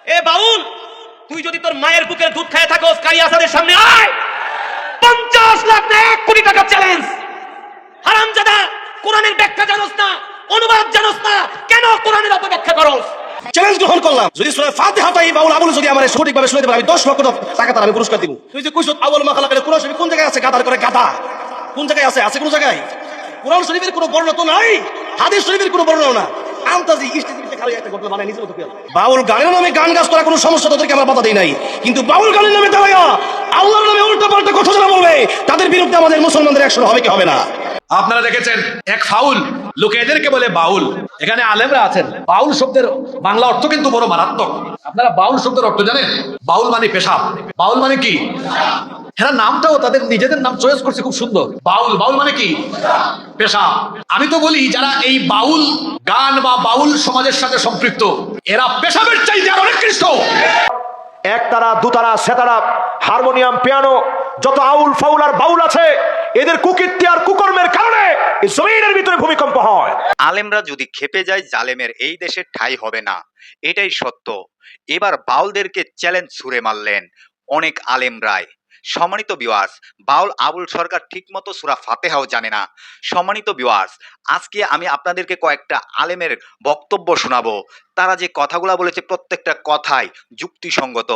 এ বাউল, তুই যদি তোর মায়ের বুকের দুধ খেয়ে থাকোস, কারি আসাদের সামনে আয়। 50 লাখ না 1 কোটি টাকা চ্যালেঞ্জ। হারামজাদা, কোরআনের ব্যাখ্যা জানোস না, অনুবাদ জানোস না, কেন কোরআনের অপব্যাখ্যা করস? চ্যালেঞ্জ গ্রহণ করলাম, যদি সূরা ফাতিহা তাই বাউল আবুল যদি আমার সঠিকভাবে শুনতে পারে, আমি 10 লক্ষ টাকা তার আমি পুরস্কার দিব। তুই যে কইছত আউয়াল মা খালাকাল কোরআন শরীফ কোন জায়গায় আছে? গাদার করে গাদা কোন জায়গায় আছে? আছে কোন জায়গায়? কোরআন শরীফের কোনো বর্ণনা তো নাই, হাদিস শরীফের কোনো বর্ণনা না। আন্তাজি ইস্তিদিতে খালি একটা ঘটনা বানায় নিজের মতো ফেল। বাউল গানের নামে গান গাছ করা কোনো সমস্যা তোদেরকে আমার বাধা দেই নাই, কিন্তু বাউল গানের নামে দাঁড়ায়া আল্লাহর নামে উল্টা পাল্টা কথা যারা বলবে, তাদের বিরুদ্ধে আমাদের মুসলমানদের অ্যাকশন হবে কি হবে না? আপনারা দেখেছেন এক ফাউল লোকে এদেরকে বলে বাউল। এখানে আলেমরা আছেন। বাউল শব্দের বাংলা অর্থ কিন্তু বড় মারাত্মক। আপনারা বাউল শব্দের অর্থ জানেন? বাউল মানে পেশাব। বাউল মানে কি? এরা নামটাও তাদের নিজেদের নাম চয়েস করছে খুব সুন্দর। বাউল, বাউল মানে কি? পেশাব। আমি তো বলি যারা এই বাউল গান বা বাউল সমাজের সাথে সম্পৃক্ত, এরা পেশাবের চাইতে আরো নিকৃষ্ট। একতারা, দুতারা, সেতারা, হারমোনিয়াম, পিয়ানো, যত আউল ফাউল আর বাউল আছে, এদের কুকীর্তি আর কুকর্মের কারণে এই জমিনের ভিতরে ভূমিকম্প হয়। আলেমরা যদি খেপে যায়, জালেমের এই দেশে ঠাঁই হবে না, এটাই সত্য। এবার বাউলদেরকে চ্যালেঞ্জ ছুড়ে মারলেন অনেক আলেমরাই। সম্মানিত ভিউয়ার্স, বাউল আবুল সরকার ঠিকমতো সূরা ফাতিহাও জানে না। সম্মানিত ভিউয়ার্স, আজকে আমি আপনাদেরকে কয়েকটা আলেমের বক্তব্য শোনাবো। তারা যে কথাগুলো বলেছে প্রত্যেকটা কথাই যুক্তিসঙ্গত।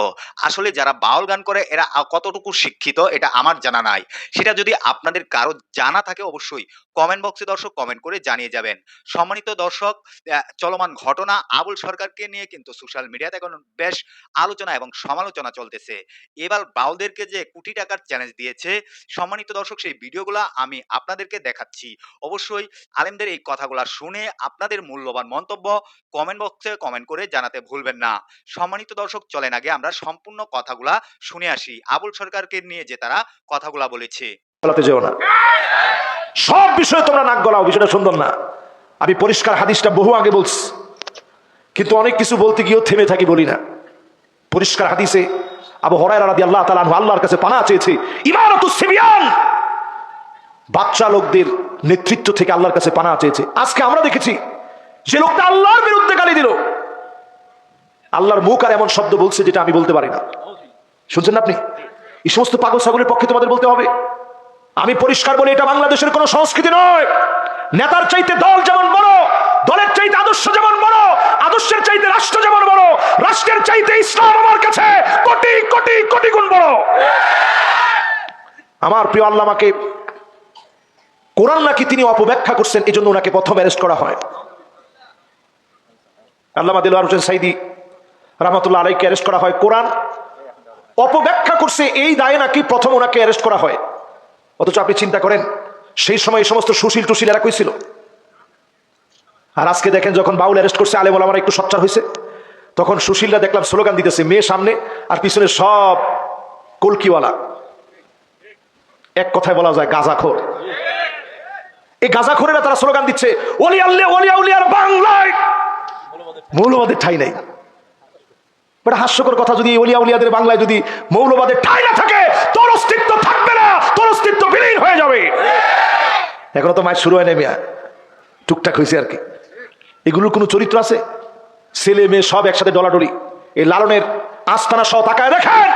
আসলে যারা বাউল গান করে এরা কতটুকু শিক্ষিত এটা আমার জানা নাই। সেটা যদি আপনাদের কারো জানা থাকে অবশ্যই কমেন্ট বক্সে দর্শক কমেন্ট করে জানিয়ে যাবেন। সম্মানিত দর্শক, চলমান ঘটনা আবুল সরকারকে নিয়ে কিন্তু সোশ্যাল মিডিয়াতে এখন বেশ আলোচনা এবং সমালোচনা চলতেছে। এবার বাউলদেরকে যে কোটি টাকার চ্যালেঞ্জ দিয়েছে, সম্মানিত দর্শক সেই ভিডিওগুলো আমি আপনাদেরকে দেখাচ্ছি। অবশ্যই আলেমদের এই কথাগুলো শুনে আপনাদের মূল্যবান মন্তব্য কমেন্ট বক্সে কমেন্ট করে জানাতে ভুলবেন না। সম্মানিত দর্শক, চলেন আগে আমরা সম্পূর্ণ কথাগুলা শুনে আসি আবুল সরকারকে নিয়ে যে তারা কথাগুলা বলেছে। বলাতে যেও না, সব বিষয়ে তোমরা নাক গলাও, বিষয়টা সুন্দর না। আমি পরিষ্কার হাদিসটা বহু আগে বলছি, কিন্তু অনেক কিছু বলতে গিয়েও থেমে থাকি, বলি না। পরিষ্কার হাদিসে আবু হুরায়রা রাদিয়াল্লাহু তাআলা আনহু আল্লাহর কাছে পানাহ চেয়েছে, ইমারাতুস সিবিয়ান, বাচ্চা লোকদের নেতৃত্ব থেকে আল্লাহর কাছে পানাহ চেয়েছে। আজকে আমরা দেখেছি যে লোকটা আল্লাহর বিরুদ্ধে গালি দিল, আল্লাহর মুখ আর এমন শব্দ বলছে যেটা আমি বলতে পারি না। শুনছেন না আপনি? এই সমস্ত পাগল ছাগলের পক্ষে তোমাদের বলতে হবে। আমি পরিষ্কার বলি, এটা বাংলাদেশের কোন সংস্কৃতি নয়। নেতার চাইতে দল যেমন বড়, দলের চাইতে আদর্শ যেমন বড়, আদর্শের চাইতে রাষ্ট্র যেমন বড়, রাষ্ট্রের চাইতে ইসলাম আমার কাছে কোটি কোটি কোটি গুণ বড়। আমার প্রিয় আল্লামাকে কোরআন নাকি তিনি অপব্যাখ্যা করছেন, এই জন্য ওনাকে প্রথম অ্যারেস্ট করা হয়। আল্লামা দেলোয়ার হোসেন সাইদি রহমতুল্লাহ আলাইহিকে অ্যারেস্ট করা হয়, কোরআন অপব্যাখ্যা করছে এই দায়ে নাকি প্রথম ওনাকে অ্যারেস্ট করা হয়। অথচ আপনি চিন্তা করেন সেই সময় এই সমস্ত সুশীল টুশীল এরা কই ছিল? আর আজকে দেখেন যখন বাউল অ্যারেস্ট করছে, আলেম ওলামারা একটু সোচ্চার হয়েছে, তখন সুশীলরা দেখলাম স্লোগান দিতেছে, মেয়ে সামনে আর পিছনে সব কলকিওয়ালা। এক কথায় বলা যায় গাঁজাখোর। এই গাঁজাখোরেরা তারা স্লোগান দিচ্ছে, ওলি আল্লাহ ওলিয়া উলিয়ার বাংলায় মৌলবাদের ঠাঁই নাই। বড় হাস্যকর কথা, যদি ওলিয়া উলিয়াদের বাংলায় যদি মৌলবাদের ঠাঁই না থাকে, তোর অস্তিত্ব থাকবে না, তোর অস্তিত্ব বিলীন হয়ে যাবে। এখনো তো মাছ শুরু হয় না মিয়া, টুকটাক হয়েছে আর কি। এগুলোর কোনো চরিত্র আছে? ছেলে মেয়ে সব একসাথে ডলাডলি। এই লালনের আস্তানা সহ তাকায় দেখেন,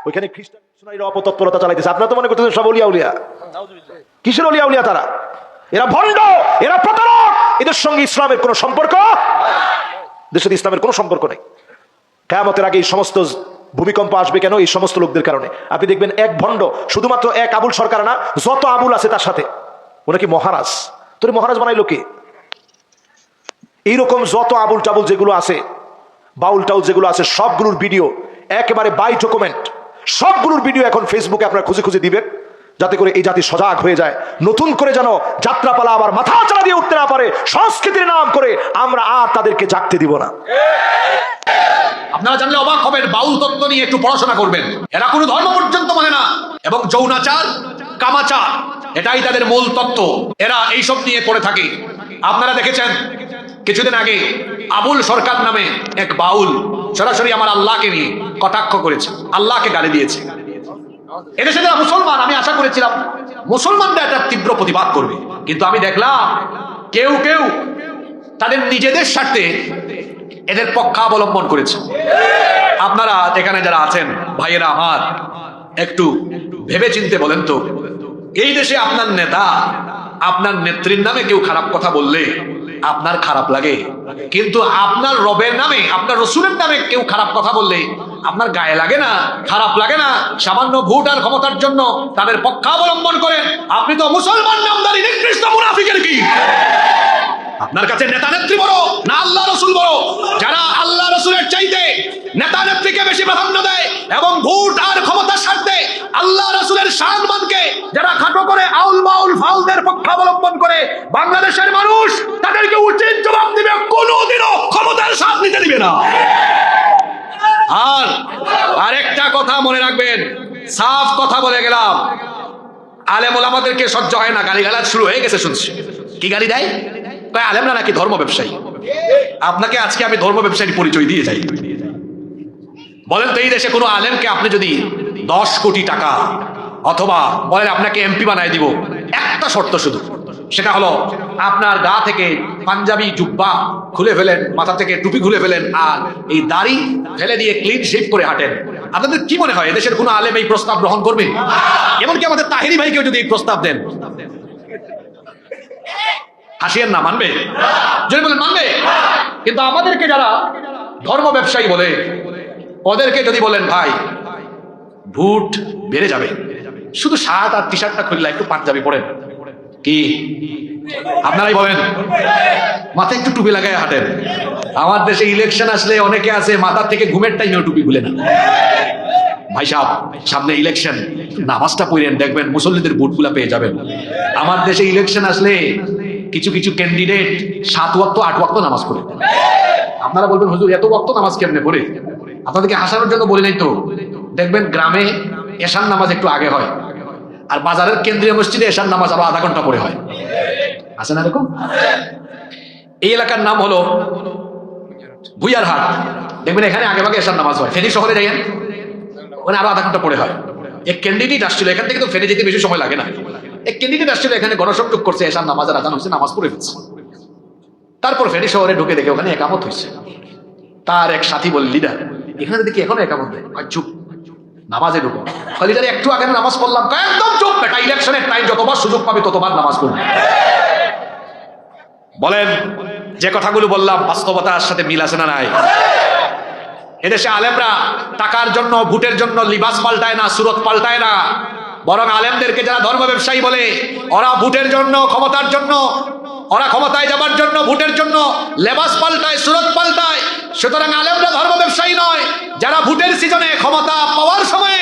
ওইখানে খ্রিস্টান মিশনারিরা অপতৎপরতা চালাইতেছে। আপনারা তো মনে করতেছেন সব ওলিয়া উলিয়া। কিসের ওলিয়া উলিয়া? তারা এরা ভণ্ড, এরা প্রতারক। এদের সঙ্গে ইসলামের কোনো সম্পর্ক, দেশের ইসলামের কোনো সম্পর্ক নেই। কিয়ামতের আগে এই সমস্ত ভূমিকম্প আসবে কেন? এই সমস্ত লোকদের কারণে। আপনি দেখবেন এক ভণ্ড, শুধুমাত্র এক আবুল সরকার না, যত আবুল আছে তার সাথে। ওরা কি মহারাজ? তোর মহারাজ বানাইলো কে? এইরকম যত আবুল টাবুল যেগুলো আছে, বাউল টাউল যেগুলো আছে, সবগুলোর ভিডিও একেবারে বাই ডকুমেন্ট, সবগুলোর ভিডিও এখন ফেসবুকে আপনারা খুঁজে খুঁজে দিবেন, যাতে করে এই জাতি সজাগ হয়ে যায়। নতুন করে যেন যাত্রাপালা আবার মাথা চালা দিয়ে উঠতে না পারে। সংস্কৃতির নাম করে আমরা আর তাদেরকে জাগতে দিব না। আপনারা জানলে অবাক হবেন, বাউল তত্ত্ব নিয়ে একটু পড়াশোনা করবেন। এরা কোনো ধর্ম পর্যন্ত মানে না, এবং যৌনাচার, কামাচার, এটাই তাদের মূল তত্ত্ব। এরা এইসব নিয়ে পড়ে থাকে। আপনারা দেখেছেন কিছুদিন আগে আবুল সরকার নামে এক বাউল সরাসরি আমার আল্লাহকে নিয়ে কটাক্ষ করেছে, আল্লাহকে গালি দিয়েছে। এদেশে যারা মুসলমান, আমি আশা করেছিলাম মুসলমানরা একটা তীব্র প্রতিবাদ করবে, কিন্তু আমি দেখলাম কেউ কেউ তাদের নিজেদের স্বার্থে এদের পক্ষাবলম্বন করেছে। আপনারা এখানে যারা আছেন ভাইয়েরা আমার, একটু ভেবে চিনতে বলেন তো, এই দেশে আপনার নেতা আপনার নেত্রীর নামে কেউ খারাপ কথা বললে আপনার খারাপ লাগে, কিন্তু আপনার রবের নামে আপনার রসুলের নামে কেউ খারাপ কথা বললে আপনার গায়ে লাগে না, খারাপ লাগে না? সামান্য ভোট আর ক্ষমতার জন্য তাদের পক্ষাবলম্বন করেন। আপনি তো মুসলমান নামদারি নিকৃষ্ট মুনাফিকের কি? আপনার কাছে নেতা নেত্রী বড় না আল্লাহ রসুল বড়? যারা আল্লাহ রসুলের চাইতে নেতা নেত্রীকে বেশি প্রাধান্য দেয় এবং ভোট আর ক্ষমতার স্বার্থে আল্লাহ রসুলের সম্মানকে যারা খাটো করে আউল বাউল ফাউলদের পক্ষাবলম্বন করে, বাংলাদেশের মানুষ তাদেরকে উচিত জবাব দিবে, কোনোদিনও ক্ষমতার স্বাদ নিতে দিবে না। আর আরেকটা কথা মনে রাখবেন, সাফ কথা বলে গেলাম, আলেম ওলামাদেরকে সহ্য হয় না, গালিগালাজ শুরু হয়ে গেছে শুনছি। কি গালি দেয়? কয় আলেমরা নাকি ধর্ম ব্যবসায়ী। আপনাকে আজকে আমি ধর্ম ব্যবসায়ীর পরিচয় দিয়ে যাই। বলেন তো, এই দেশে কোনো আলেমকে আপনি যদি 10 কোটি টাকা অথবা বলেন আপনাকে এমপি বানায় দিব, একটা শর্ত শুধু, সেটা হলো আপনার গা থেকে পাঞ্জাবি জুব্বা খুলে ফেলেন, মাথা থেকে টুপি খুলে ফেলেন, আর এই দাড়ি ফেলে দিয়ে ক্লিন শেভ করে হাঁটেন। আপনাদের কি মনে হয় এদেশের কোনো আলেম এই প্রস্তাব গ্রহণ করবে? এমনকি আমাদের তাহিরি ভাইকেও যদি এই প্রস্তাব দেন, হাসিয়েন না, মানবে? যদি বলেন মানবে। কিন্তু আমাদেরকে যারা ধর্ম ব্যবসায়ী বলে, ওদেরকে যদি বলেন ভাই ভোট বেড়ে যাবে, শুধু শার্ট আর টি শার্টটা খুললে একটু পাঞ্জাবি পরেন, কি আপনারাই বলেন? মাথায় একটু টুপি লাগায় হাঁটেন। আমার দেশে ইলেকশন আসলে অনেকে আছে মাথার থেকে ঘুমের টাইমেও টুপি খুলে না। ভাই সাহেব, সামনে ইলেকশন, নামাজটা পড়েন, দেখবেন মুসল্লিদের ভোটগুলা পেয়ে যাবেন। আমার দেশে ইলেকশন আসলে কিছু কিছু ক্যান্ডিডেট 7 ওয়াক্ত 8 ওয়াক্ত নামাজ পড়ে। আপনারা বলবেন হুজুর এত ওয়াক্ত নামাজ কেমনে পড়ে? আপনাদেরকে হাসানোর জন্য বলি নাই তো। দেখবেন গ্রামে এশার নামাজ একটু আগে হয়, আর বাজারের কেন্দ্রীয় মসজিদে এশার নামাজ আরো আধা ঘন্টা পরে হয়। আছে না এরকম? এই এলাকার নাম হলো ভুইয়ারহাট। দেখবেন এখানে আগে ভাগে এশার নামাজ হয়। ফেনী শহরে যাইয়েন, ওখানে আরো আধা ঘন্টা পরে হয়। এক ক্যান্ডিডেট আসছিল, এখান থেকে তো ফেনী যেতে বেশি সময় লাগে না। এক ক্যান্ডিডেট আসছিল, এখানে গণসংযোগ করছে, এশার নামাজের আজান হচ্ছে, নামাজ পড়ে ফেলছে। তারপর ফেনী শহরে ঢুকে দেখে ওখানে একামত হয়েছে। তার এক সাথী বল, লিডার এখানে দেখি এখনো একামত দেয়। চুপ, নামাজে ঢুকো। লিডার একটু আগে নামাজ পড়লাম। একদম চুপ বেটা, ইলেকশনের টাইম যতবার সুযোগ পাবে ততবার নামাজ পড়বে। বলেন, যে কথাগুলো বললাম বাস্তবতার সাথে মিল আছে না নাই? এদেশে আলেমরা টাকার জন্য, ভোটের জন্য লিবাস পাল্টায় না, সুরত পাল্টায় না। বরং আলেমদেরকে যারা ধর্ম ব্যবসায়ী বলে, ওরা ভোটের জন্য, ক্ষমতার জন্য, ওরা ক্ষমতায় যাবার জন্য, ভোটের জন্য লেবাস পাল্টায়, সুরত পাল্টায়। সুতরাং আলেমরা ধর্ম ব্যবসায়ী নয়। যারা ভোটের সিজনে ক্ষমতা পাওয়ার সময়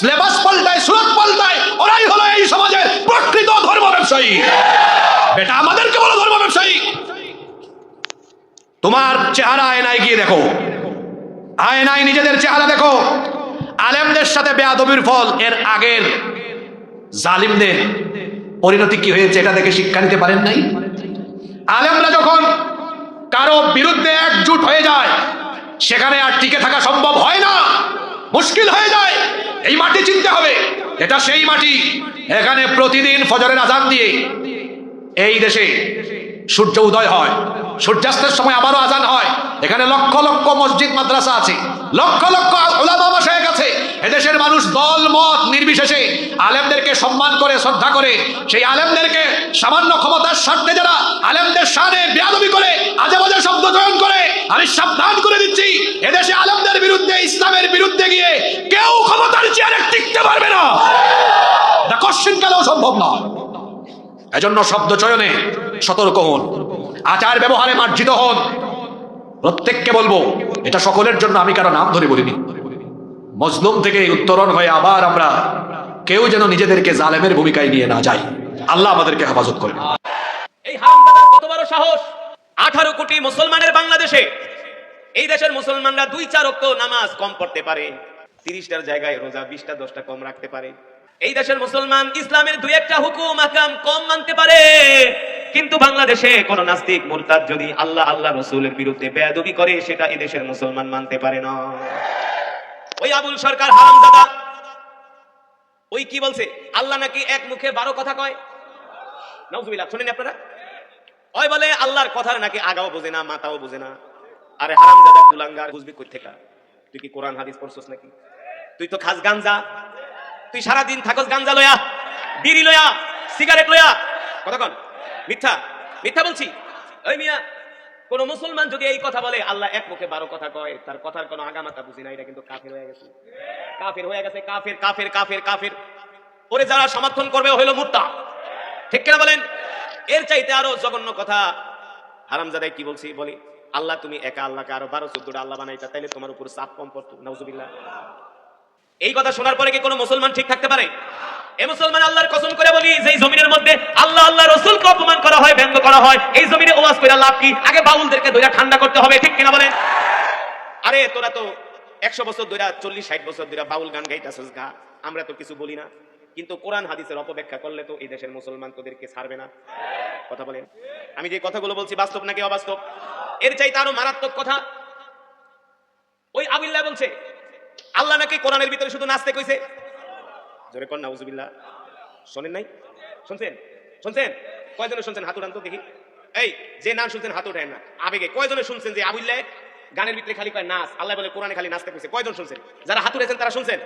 লেবাস পাল্টায়, সুরত পাল্টায়, ওরাই হলো এই সমাজের প্রকৃত ধর্ম ব্যবসায়ী। বেটা আমাদেরকে বলো ধর্ম ব্যবসায়ী। তোমার চেহারা আয়নায় গিয়ে দেখো, আয়নায় নিজেদের চেহারা দেখো। আলেমদের সাথে বেয়াদবির ফল এর আগের জালিমদের পরিণতি কি হয়েছে এটা দেখে শিক্ষা নিতে পারেন নাই? আলেমরা যখন কারো বিরুদ্ধে একজোট হয়ে যায়, সেখানে আর টিকে থাকা সম্ভব হয় না, মুশকিল হয়ে যায়। এই মাটি চিনতে হবে, এটা সেই মাটি। এখানে প্রতিদিন ফজরের আজান দিয়ে এই দেশে সূর্য উদয় হয়, সূর্যাস্তের সময় আবারও আজান হয়। এখানে লক্ষ লক্ষ মসজিদ মাদ্রাসা আছে, লক্ষ লক্ষ উলামা মাশায়েখ আছে। এদেশের মানুষ দল মত নির্বিশেষে আলেমদেরকে সম্মান করে, শ্রদ্ধা করে। সেই আলেমদেরকে সামান্য ক্ষমতার স্বার্থে যারা আলেমদের শানে বেয়াদবি করে, আজে বাজে শব্দ চয়ন করে, আমি সাবধান করে দিচ্ছি, এদেশে আলেমদের বিরুদ্ধে, ইসলামের বিরুদ্ধে গিয়ে কেউ ক্ষমতার চেয়ারে টিকতে পারবে না। এটা কশ্চিনকালেও সম্ভব না। এজন্য শব্দ চয়নে সতর্ক হন, আচার ব্যবহারে মার্জিত হন। প্রত্যেককে বলবো, এটা সকলের জন্য, আমি কারো নাম ধরে বলিনি। মজলুম থেকে উত্তরণ হয়ে আবার আমরা কেউ যেন নিজেদেরকে জালেমের ভূমিকায় নিয়ে না যাই। আল্লাহ আমাদেরকে হেফাজত করবে। এই হারামজাদার কত বড় সাহস! 18 কোটি মুসলমানের বাংলাদেশে এই দেশের মুসলমানরা 2-4 ওয়াক্ত নামাজ কম পড়তে পারে, 30টার জায়গায় রোজা 20টা 10টা কম রাখতে পারে। এই দেশের মুসলমান ইসলামের 2-1টা হুকুম আহকাম কম মানতে পারে। কিন্তু বাংলাদেশে কোন নাস্তিক মুরতাদ যদি আল্লাহ আল্লাহ রাসূলের বিরুদ্ধে বেয়াদবি করে, সেটা এই দেশের মুসলমান মানতে পারে না। ওই আবুল সরকার হারামজাদা, ওই কি বলছে, আল্লাহ নাকি এক মুখে 12 কথা কয়। নাউজুবিল্লাহ, শুনেন আপনারা? ওই বলে আল্লাহর কথা নাকি আগাও বোঝে না, মাথাও বোঝে না। আরে হারামজাদা কুলাঙ্গার বুঝবি কই থেকে? তুই কি কোরআন হাদিস পড়ছস নাকি? তুই তো খাস গাঞ্জা, তুই সারাদিন থাকস গাঞ্জা লয়া, বিড়ি লয়া, সিগারেট লয়া। কতক্ষণ মিথ্যা মিথ্যা বলছি? ওই মিয়া, কোন মুসলমান যদি এই কথা বলে আল্লাহ এক মুখে 12 কথা কয়, তার কথার কোনো আগামাতা বুঝি না, এটা কিন্তু কাফের হয়ে গেছে, কাফের হয়ে গেছে, কাফের কাফের কাফের কাফের। ওরে যারা সমর্থন করবে হইল মুর্তা, ঠিক কিনা বলেন? এর চাইতে আরো জঘন্য কথা হারামজাদাই কি বলছি বলি, আল্লাহ তুমি একা, আল্লাহকে আরো 12-14টা আল্লাহ বানাইতা, তাইলে তোমার উপর চাপ কম পড়তো। নাউজুবিল্লাহ। এই কথা শোনার পরে কি কোনো মুসলমান ঠিক থাকতে পারে? এই মুসলমান আল্লাহর কসম করে বলি, যেই জমিনের মধ্যে আল্লাহ আল্লাহ রাসূলকে অপমান করা হয়, ব্যঙ্গ করা হয়, এই জমিনে ওয়াজ কইরা লাভ কি? আগে বাউলদেরকে ধইরা ঠান্ডা করতে হবে, ঠিক কিনা বলেন? আরে তোরা তো 100 বছর ধইরা, 40-60 বছর ধইরা বাউল গান গাইতাছস গা, আমরা তো কিছু বলি না, কিন্তু কোরআন হাদিসের অপব্যাখ্যা করলে তো এই দেশের মুসলমান তোদেরকে ছাড়বে না। কথা বলেন, আমি যে কথাগুলো বলছি বাস্তব নাকি অবাস্তব? এর চাইতে আরো মারাত্মক কথা, ওই আবিল্লাহ বলছে আল্লাহ নাকি কোরআনের ভিতরে শুধু নাচতে কইছে। জোরে কর নাউজুবিল্লাহ। শোনেন নাই? শুনছেন? শুনছেন? কয়জনে শুনছেন? হাত উঠান তো দেখি। এই যে নাম শুনছেন হাত উঠায় না, আবেগে কয়জনে শুনছেন যে আবিল্লাহ গানের ভিতরে খালি কয় নাচ, আল্লাহ বলে কোরআনে খালি নাচতে কইছে? কয়জন শুনছেন? যারা হাত উঠেছেন তারা শুনছেন?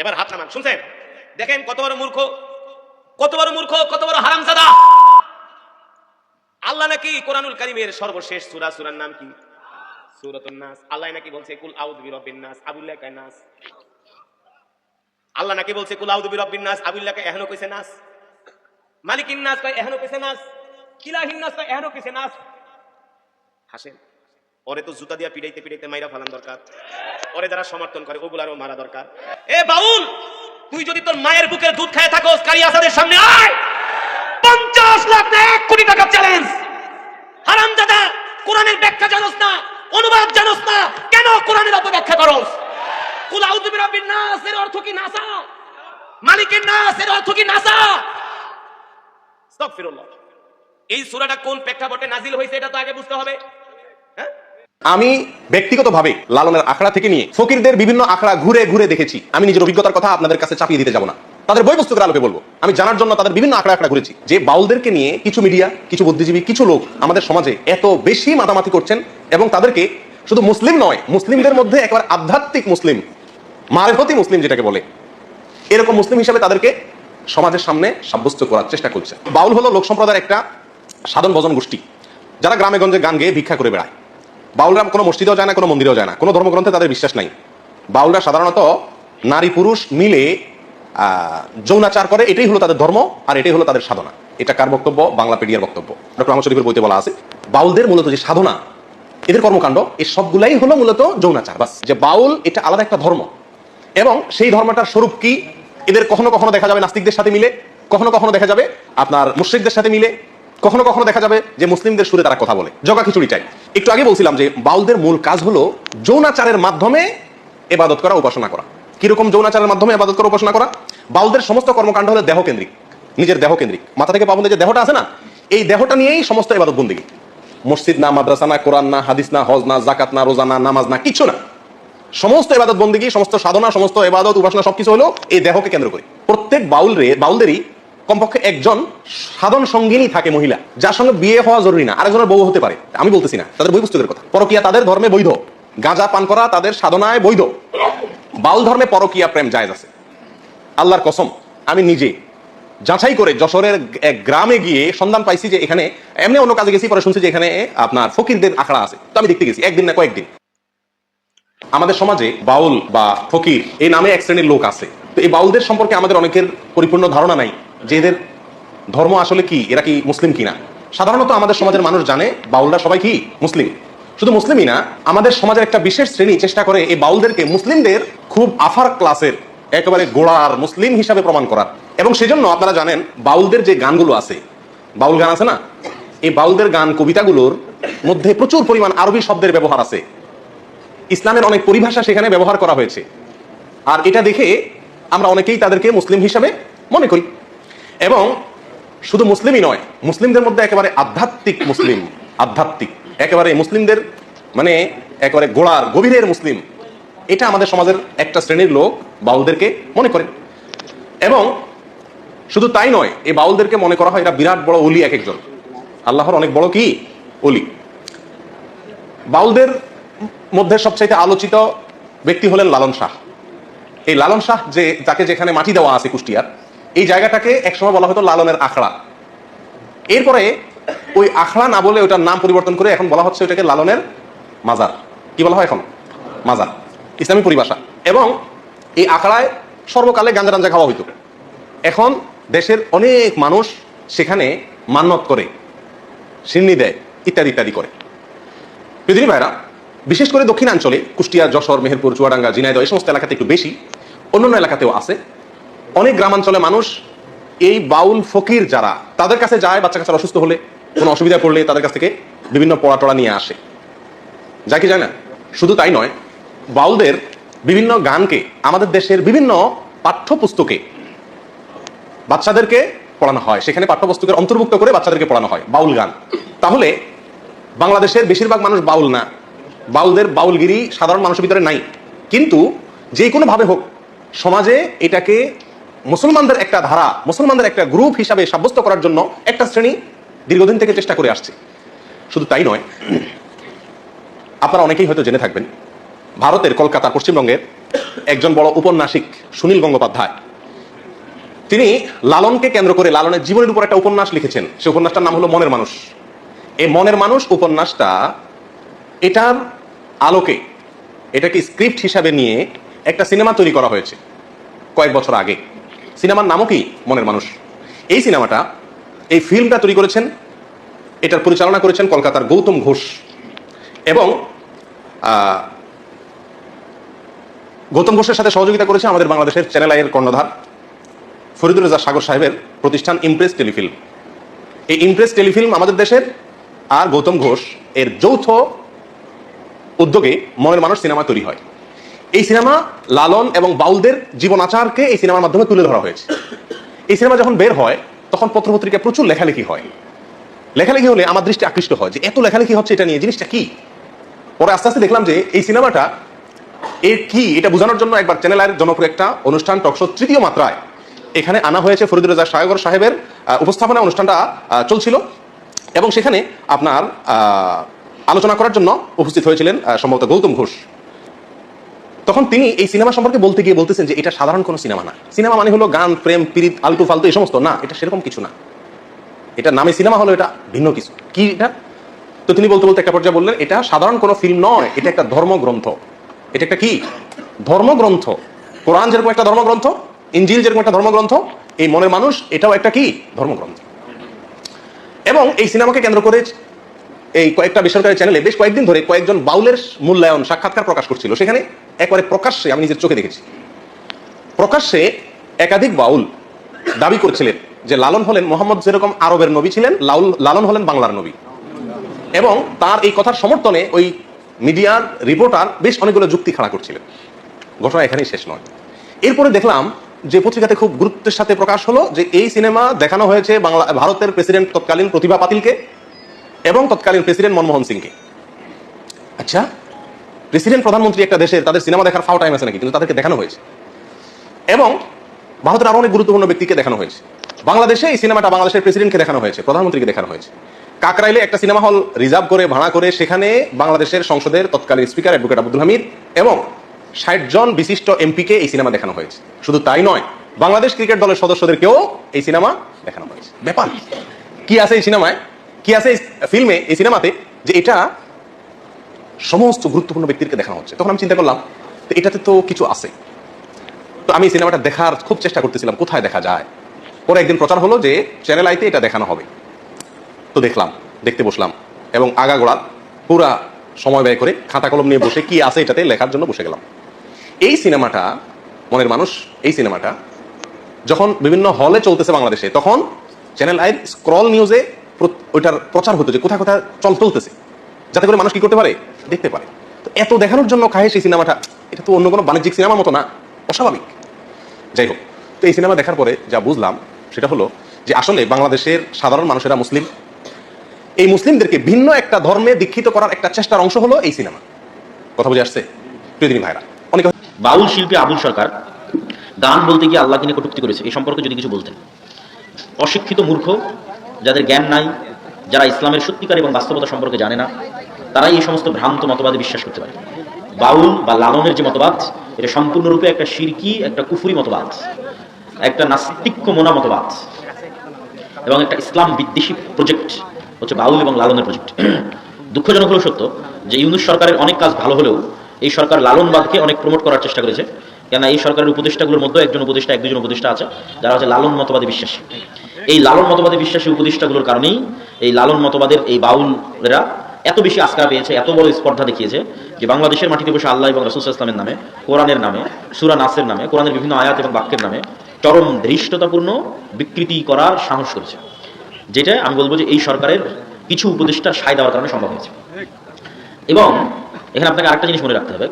এবার হাত নামান। শুনছেন? দেখেন কত বড় মূর্খ, কত বড় মূর্খ, কত বড় হারামজাদা। আল্লাহ নাকি কোরআনুল কারীমের সর্বশেষ সূরা, সূরার নাম কি? সূরাতুন নাস। আল্লাহ নাকি বলছে কুল আউযু বিরাব্বিন নাস, আবুল্লাহ কয় নাস। আল্লাহ নাকি বলছে কুল আউযু বিরাব্বিন নাস, আবুল্লাহ কয় এখনো কইছে নাস। মালিকিন নাস কয় এখনো কইছে নাস। ইলাহিন নাস কয় এখনো কইছে নাস। হাসেন? ওরে তো জুতা দিয়া পিড়াইতে পিড়াইতে মাইরা ফালান দরকার। ওরে যারা সমর্থন করে ওগুলারও মারা দরকার। এ বাউল, তুই যদি তোর মায়ের বুকের দুধ খায় থাকোস, কারি আসাদের সামনে আয়। 50 লাখ না 1 কোটি টাকা চ্যালেঞ্জ। হারামজাদা, কোরআনের ব্যাখ্যা জানোস না, অনুবাদ জানোস না, কেন কোরআনের অপব্যাখ্যা করস? কুল আউযু বিরাব্বিন নাস এর অর্থ কি নাসা? মালিকের নাস এর অর্থ কি নাসা? আস্তাগফিরুল্লাহ। এই সূরাটা কোন প্রেক্ষাপটে নাজিল হয়েছে এটা তো আগে বুঝতে হবে। হ্যাঁ, আমি ব্যক্তিগতভাবে লালনের আখড়া থেকে নিয়ে ফকিরদের বিভিন্ন আখড়া ঘুরে ঘুরে দেখেছি। আমি নিজের অভিজ্ঞতার কথা আপনাদের কাছে চাপিয়ে দিতে যাব না, তাদের বই পুস্তকের আলোকে বলবো। আমি জানার জন্য তাদের বিভিন্ন আখড়া আখড়া ঘুরেছি, যে বাউলদেরকে নিয়ে কিছু মিডিয়া, কিছু বুদ্ধিজীবী, কিছু লোক আমাদের সমাজে এত বেশি মাতামাতি করছেন, এবং তাদেরকে শুধু মুসলিম নয়, মুসলিমদের মধ্যে একেবারে আধ্যাত্মিক মুসলিম, মারেফতি মুসলিম যেটাকে বলে, এরকম মুসলিম হিসাবে তাদেরকে সমাজের সামনে সাব্যস্ত করার চেষ্টা করছে। বাউল হলো লোক সম্প্রদায়ের একটা সাধন ভজন গোষ্ঠী, যারা গ্রামে গঞ্জে গান গেয়ে ভিক্ষা করে বেড়ায়। বাউলরা কোনো মসজিদেও যায় না, কোনো মন্দিরেও যায় না, কোনো ধর্মগ্রন্থে তাদের বিশ্বাস নাই। বাউলরা সাধারণত নারী পুরুষ মিলে যৌনাচার করে, এটাই হলো তাদের ধর্ম, আর এটাই হলো তাদের সাধনা। এটা কার বক্তব্য? বাংলাপিডিয়ার বক্তব্য। ডক্টর আহমদ শরীফের বইতে বলা আছে, বাউলদের মূলত যে সাধনা, এদের কর্মকাণ্ড, এই সবগুলাই হলো মূলত যৌনাচার। বাস, যে বাউল এটা আলাদা একটা ধর্ম, এবং সেই ধর্মটার স্বরূপ কি? এদের কখনো কখনো দেখা যাবে নাস্তিকদের সাথে মিলে, কখনো কখনো দেখা যাবে আপনার মুশরিকদের সাথে মিলে, কখনো কখনো দেখা যাবে যে মুসলিমদের সুরে তারা কথা বলে, জগা খিচুড়ি চাই। একটু আগে বলছিলাম যে বাউলদের মূল কাজ হলো যৌনাচারের মাধ্যমে ইবাদত করা, উপাসনা করা। কিরকম যৌনাচারের মাধ্যমে ইবাদত করা, উপাসনা করা? বাউলদের সমস্ত কর্মকাণ্ড হলো দেহ কেন্দ্রিক, নিজের দেহ কেন্দ্রিক। মাথা থেকে পা পর্যন্ত যে দেহটা আছে না, এই দেহটা নিয়েই সমস্ত ইবাদত বন্দেগী। মসজিদ না, মাদ্রাসা না, কোরআন না, হাদিস না, হজ না, জাকাত না, রোজা না, নামাজ না, কিছু না। সমস্ত ইবাদত বন্দেগী, সমস্ত সাধনা, সমস্ত ইবাদত উপাসনা সবকিছু হলো এই দেহকে কেন্দ্র করে। প্রত্যেক বাউলদেরই কমপক্ষে একজন সাধন সঙ্গিনী থাকে, মহিলা, যার সঙ্গে বিয়ে হওয়া জরুরি না, আরেকজনের বউ হতে পারে। আমি বলতেছি না, তাদের বই পুস্তকের কথা। পরকিয়া তাদের ধর্মে বৈধ, গাঁজা পান করা তাদের সাধনায় বৈধ। বাউল ধর্মে পরকিয়া প্রেম জায়েজ আছে। আল্লাহর কসম, আমি নিজে যাচাই করে যশোরের এক গ্রামে গিয়ে সন্ধান পাইছি যে এখানে, এমনি অন্য কাজে গেছি, পরে শুনছি যে এখানে আপনার ফকিরদের আখড়া আছে। তো আমি দেখতে গেছি, একদিন না কয়েকদিন। আমাদের সমাজে বাউল বা ফকির এই নামে এক শ্রেণীর লোক আছে। তো এই বাউলদের সম্পর্কে আমাদের অনেকের পরিপূর্ণ ধারণা নাই যে এদের ধর্ম আসলে কি, এরা কি মুসলিম কিনা। সাধারণত আমাদের সমাজের মানুষ জানে বাউলরা সবাই কি মুসলিম। শুধু মুসলিমই না, আমাদের সমাজের একটা বিশেষ শ্রেণী চেষ্টা করে এই বাউলদেরকে মুসলিমদের খুব আফার ক্লাসের, একেবারে গোড়ার মুসলিম হিসাবে প্রমাণ করার। এবং সেজন্য আপনারা জানেন বাউলদের যে গানগুলো আছে, বাউল গান আছে না, এই বাউলদের গান কবিতাগুলোর মধ্যে প্রচুর পরিমাণ আরবি শব্দের ব্যবহার আছে। ইসলামের অনেক পরিভাষা সেখানে ব্যবহার করা হয়েছে। আর এটা দেখে আমরা অনেকেই তাদেরকে মুসলিম হিসাবে মনে করি। এবং শুধু মুসলিমই নয়, মুসলিমদের মধ্যে একেবারে আধ্যাত্মিক মুসলিম, আধ্যাত্মিক একেবারে মুসলিমদের মানে একেবারে গোড়ার গভীরের মুসলিম, এটা আমাদের সমাজের একটা শ্রেণীর লোক বাউলদেরকে মনে করেন। এবং শুধু তাই নয়, এই বাউলদেরকে মনে করা হয় এরা বিরাট বড় ওলি, এক একজন আল্লাহর অনেক বড় কি ওলি। বাউলদের মধ্যে সবচাইতে আলোচিত ব্যক্তি হলেন লালন শাহ। এই লালন শাহ যে তাকে যেখানে মাটি দেওয়া আছে কুষ্টিয়ার, এই জায়গাটাকে একসময় বলা হতো লালনের আখড়া। এরপরে ওই আখড়া না বলে ওটার নাম পরিবর্তন করে এখন বলা হচ্ছে ওটাকে লালনের মাজার। কি বলা হয় এখন? মাজার, ইসলামী পরিভাষা। এবং এই আখড়ায় সর্বকালে গাঞ্জা টাঞ্জা খাওয়া হইতো। এখন দেশের অনেক মানুষ সেখানে মান্নত করে, সিন্নি দেয়, ইত্যাদি ইত্যাদি করে। পৃথিবী ভাইরা, বিশেষ করে দক্ষিণাঞ্চলে কুষ্টিয়া, যশোর, মেহেরপুর, চুয়াডাঙ্গা, ঝিনাইদহ এই সমস্ত এলাকাতে একটু বেশি, অন্যান্য এলাকাতেও আছে। অনেক গ্রামাঞ্চলে মানুষ এই বাউল ফকির যারা, তাদের কাছে যায় বাচ্চা কাচ্চা অসুস্থ হলে, কোনো অসুবিধা পড়লে তাদের কাছ থেকে বিভিন্ন পড়া টড়া নিয়ে আসে। যায় কি যায় না? শুধু তাই নয়, বাউলদের বিভিন্ন গানকে আমাদের দেশের বিভিন্ন পাঠ্যপুস্তকে বাচ্চাদেরকে পড়ানো হয়, সেখানে পাঠ্যপুস্তকের অন্তর্ভুক্ত করে বাচ্চাদেরকে পড়ানো হয় বাউল গান। তাহলে বাংলাদেশের বেশিরভাগ মানুষ বাউল না, বাউলদের বাউলগিরি সাধারণ মানুষের ভিতরে নাই, কিন্তু যে কোনো ভাবে হোক সমাজে এটাকে মুসলমানদের একটা ধারা, মুসলমানদের একটা গ্রুপ হিসাবে সাব্যস্ত করার জন্য একটা শ্রেণী দীর্ঘদিন থেকে চেষ্টা করে আসছে। শুধু তাই নয়, আপনারা অনেকেই হয়তো জেনে থাকবেন, ভারতের কলকাতার পশ্চিমবঙ্গের একজন বড় উপন্যাসিক সুনীল গঙ্গোপাধ্যায়, তিনি লালনকে কেন্দ্র করে লালনের জীবনের উপর একটা উপন্যাস লিখেছেন। সে উপন্যাসটার নাম হলো মনের মানুষ। এই মনের মানুষ উপন্যাসটা, এটার আলোকে এটাকে স্ক্রিপ্ট হিসাবে নিয়ে একটা সিনেমা তৈরি করা হয়েছে কয়েক বছর আগে। সিনেমার নামও কি? মনের মানুষ। এই সিনেমাটা, এই ফিল্মটা তৈরি করেছেন, এটার পরিচালনা করেছেন কলকাতার গৌতম ঘোষ। এবং গৌতম ঘোষের সাথে সহযোগিতা করেছে আমাদের বাংলাদেশের চ্যানেল আইয়ের কর্ণধার ফরিদুর রেজা সাগর সাহেবের প্রতিষ্ঠান ইমপ্রেস টেলিফিল্ম। এই ইমপ্রেস টেলিফিল্ম আমাদের দেশের আর গৌতম ঘোষ এর যৌথ উদ্যোগে মনের মানুষ সিনেমা তৈরি হয়। এই সিনেমা লালন এবং বাউলদের জীবনাচারকে এই সিনেমার মাধ্যমে তুলে ধরা হয়েছে। এই সিনেমা যখন বের হয় তখন পত্রপত্রিকায় প্রচুর লেখালেখি হয়। লেখালেখি হলে আমার দৃষ্টি আকৃষ্ট হয় যে এত লেখালেখি হচ্ছে এটা নিয়ে, জিনিসটা কি। পরে আস্তে আস্তে দেখলাম যে এই সিনেমাটা এর কি, এটা বোঝানোর জন্য একবার চ্যানেল আইয়ের জনপ্রিয় একটা অনুষ্ঠান টকশো তৃতীয় মাত্রায় এখানে আনা হয়েছে। ফরিদুর রেজা সাগর সাহেবের উপস্থাপনা অনুষ্ঠানটা চলছিল এবং সেখানে আপনার আলোচনা করার জন্য উপস্থিত হয়েছিলেন সম্ভবত গৌতম ঘোষ। তখন তিনি এই সিনেমা সম্পর্কে বলতে গিয়ে বলতেছেন যে এটা সাধারণ কোনো সিনেমা না। সিনেমা মানে হলো গান, প্রেম, পিরিত, আলতু ফালতু এই সমস্ত না, এটা সেরকম কিছু না। এটা নামে সিনেমা হলো, এটা ভিন্ন কিছু। কি এটা? তো তিনি বলতে বলতে একটা পর্যায়ে বললেন, এটা সাধারণ কোনো ফিল্ম নয়, এটা একটা ধর্মগ্রন্থ। এটা একটা কি? ধর্মগ্রন্থ। কোরআন যেরকম একটা ধর্মগ্রন্থ, ইনজিল যেরকম একটা ধর্মগ্রন্থ, এই মনের মানুষ এটাও একটা কি? ধর্মগ্রন্থ। এবং এই সিনেমাকে কেন্দ্র করে এই কয়েকটা বেসরকারি চ্যানেলে বেশ কয়েকদিন ধরে কয়েকজন বাউলের মূল্যায়ন সাক্ষাৎকার প্রকাশ করছিল। সেখানে একবারে প্রকাশ্যে, আমি নিজের চোখে দেখেছি, প্রকাশ্যে একাধিক বাউল দাবি করছিলেন যে লালন হলেন মোহাম্মদ যেরকম আরবের নবী ছিলেন, লালন হলেন বাংলার নবী। এবং তার এই কথার সমর্থনে ওই মিডিয়ার রিপোর্টার বেশ অনেকগুলো যুক্তি খাড়া করছিলেন। ঘটনা এখানেই শেষ নয়। এরপরে দেখলাম যে পত্রিকাতে খুব গুরুত্বের সাথে প্রকাশ হলো যে এই সিনেমা দেখানো হয়েছে ভারতের প্রেসিডেন্ট তৎকালীন প্রতিভা পাতিলকে এবং তৎকালীন প্রেসিডেন্ট মনমোহন সিংকে। আচ্ছা, প্রেসিডেন্ট প্রধানমন্ত্রী একটা দেশের, তাদের সিনেমা দেখার ফাও টাইম আছে নাকি? কিন্তু তাদেরকে দেখানো হয়েছে। এবং ভারতের আরো অনেক গুরুত্বপূর্ণ ব্যক্তিকে দেখানো হয়েছে। বাংলাদেশে এই সিনেমাটা বাংলাদেশের প্রেসিডেন্টকে দেখানো হয়েছে, প্রধানমন্ত্রীকে দেখানো হয়েছে। কাকরাইলে একটা সিনেমা হল রিজার্ভ করে, ভাড়া করে, সেখানে বাংলাদেশের সংসদের তৎকালীন স্পিকার অ্যাডভোকেট আব্দুল হামিদ এবং 60 জন বিশিষ্ট এমপিকে এই সিনেমা দেখানো হয়েছে। শুধু তাই নয়, বাংলাদেশ ক্রিকেট দলের সদস্যদেরকেও এই সিনেমা দেখানো হয়েছে। ব্যাপার কি আছে এই সিনেমায়, কি আছে এই ফিল্মে, এই সিনেমাতে, যে এটা সমস্ত গুরুত্বপূর্ণ ব্যক্তিকে দেখানো হচ্ছে। তখন আমি চিন্তা করলাম তো এটাতে তো কিছু আছে। তো আমি সিনেমাটা দেখার খুব চেষ্টা করতেছিলাম কোথায় দেখা যায়। পরে একদিন প্রচার হলো যে চ্যানেল আইতে এটা দেখানো হবে। তো দেখলাম, দেখতে বসলাম এবং আগাগোড়া পুরা সময় ব্যয় করে খাতা কলম নিয়ে বসে কি আছে এটাতে লেখার জন্য বসে গেলাম। এই সিনেমাটা মনের মানুষ, এই সিনেমাটা যখন বিভিন্ন হলে চলতেছে বাংলাদেশে, তখন চ্যানেল আইয়ের স্ক্রল নিউজে ওইটার প্রচার হতো যে কোথায় কোথায় চলতেছে, যাতে করে মানুষ কি করতে পারে, দেখতে পারে। তো এত দেখানোর জন্য খায় সেই সিনেমাটা, এটা তো অন্য কোনো বাণিজ্যিক সিনেমার মতো না, অস্বাভাবিক। যাই হোক, তো এই সিনেমা দেখার পরে যা বুঝলাম সেটা হলো যে আসলে বাংলাদেশের সাধারণ মানুষেরা মুসলিম, এই মুসলিমদেরকে ভিন্ন একটা ধর্মে দীক্ষিত করার একটা চেষ্টার অংশ হলো এই সিনেমা। কথা বুঝে আসছে প্রিয়দিনী ভাইরা? অনেক বাউল শিল্পী আবুল সরকার গান বলতে গিয়ে আল্লাহকে নিয়ে কটূক্তি করেছে, এই সম্পর্কে যদি কিছু বলতেন। অশিক্ষিত মূর্খ, যাদের জ্ঞান নাই, যারা ইসলামের সত্যিকার এবং বাস্তবতা সম্পর্কে জানে না, তারা এই সমস্ত ভ্রান্ত মতবাদে বিশ্বাস করতে পারে। বাউল বা লালনের যে মতবাদ, এটা সম্পূর্ণরূপে একটা শিরকি, একটা কুফুরি মতবাদ, একটা নাস্তিক্য মোনা মতবাদ এবং একটা ইসলাম বিদ্বেষী প্রজেক্ট হচ্ছে বাউল এবং লালনের প্রজেক্ট। দুঃখজনক হলেও সত্য যে ইউনূস সরকারের অনেক কাজ ভালো হলেও এই সরকার লালনবাদকে অনেক প্রমোট করার চেষ্টা করেছে। কেননা এই সরকারের উপদেষ্টাগুলোর মধ্যে এক দুজন উপদেষ্টা আছে যারা হচ্ছে লালন মতবাদে বিশ্বাসী। এই লালন মতবাদে বিশ্বাসী উপদেষ্টাগুলোর কারণেই এই লালন মতবাদের এই বাউলরা এত বেশি আস্কারা পেয়েছে, এত বড় স্পর্ধা দেখিয়েছে যে বাংলাদেশের মাটিতে বসে আল্লাহ এবং রাসূল সাল্লাল্লাহু আলাইহি ওয়াসাল্লামের নামে, কোরআনের নামে, সূরা নাসের নামে, কোরআনের বিভিন্ন আয়াত এবং বাক্যের নামে চরম ধৃষ্টতাপূর্ণ বিকৃতি করার সাহস করেছে, যেটা আমি বলবো যে এই সরকারের কিছু উপদেষ্টার সায় দেওয়ার কারণে সম্ভব হয়েছে। এবং এখানে আপনাকে আরেকটা জিনিস মনে রাখতে হবে